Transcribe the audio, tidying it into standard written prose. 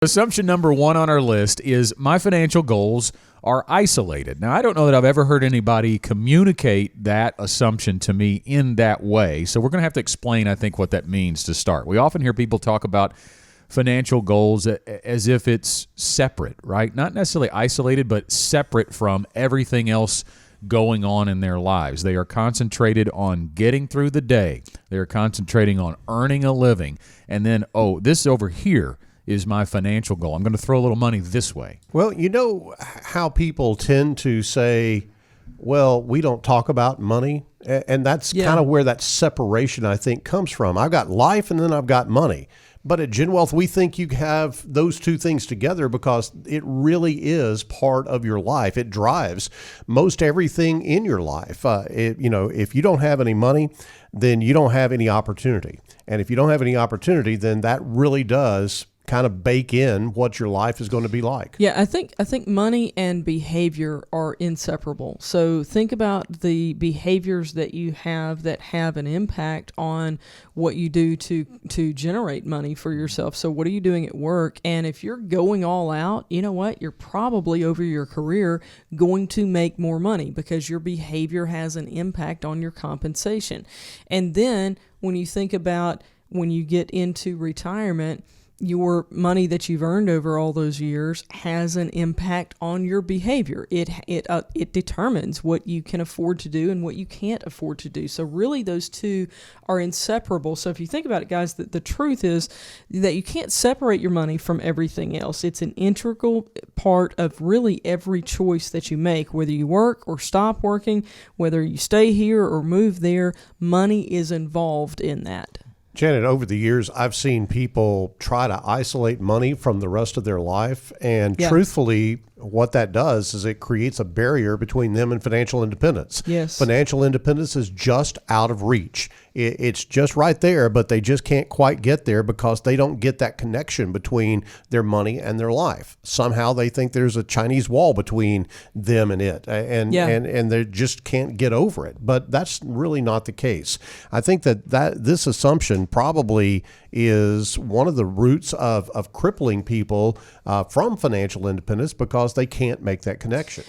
Assumption number one on our list is my financial goals are isolated. Now, I don't know that I've ever heard anybody communicate that assumption to me in that way. So we're going to have to explain, I think, what that means to start. We often hear people talk about financial goals as if it's separate, right? Not necessarily isolated, but separate from everything else going on in their lives. They are concentrated on getting through the day. They are concentrating on earning a living. And then, this over here is my financial goal. I'm going to throw a little money this way. Well, you know how people tend to say, well, we don't talk about money. And that's kind of where that separation, I think, comes from. I've got life and then I've got money. But at Gen Wealth, we think you have those two things together because it really is part of your life. It drives most everything in your life. If you don't have any money, then you don't have any opportunity. And if you don't have any opportunity, then that really does kind of bake in what your life is going to be like. Yeah, I think money and behavior are inseparable. So think about the behaviors that you have that have an impact on what you do to generate money for yourself. So what are you doing at work? And if you're going all out, you know what? You're probably over your career going to make more money because your behavior has an impact on your compensation. And then when you think about when you get into retirement, your money that you've earned over all those years has an impact on your behavior. It determines what you can afford to do and what you can't afford to do. So really those two are inseparable. So if you think about it, guys, the truth is that you can't separate your money from everything else. It's an integral part of really every choice that you make, whether you work or stop working, whether you stay here or move there, money is involved in that. Janet, over the years, I've seen people try to isolate money from the rest of their life. And truthfully, what that does is it creates a barrier between them and financial independence. Yes. Financial independence is just out of reach. It's just right there, but they just can't quite get there because they don't get that connection between their money and their life. Somehow they think there's a Chinese wall between them and it, and they just can't get over it. But that's really not the case. I think that this assumption probably is one of the roots of crippling people from financial independence because they can't make that connection.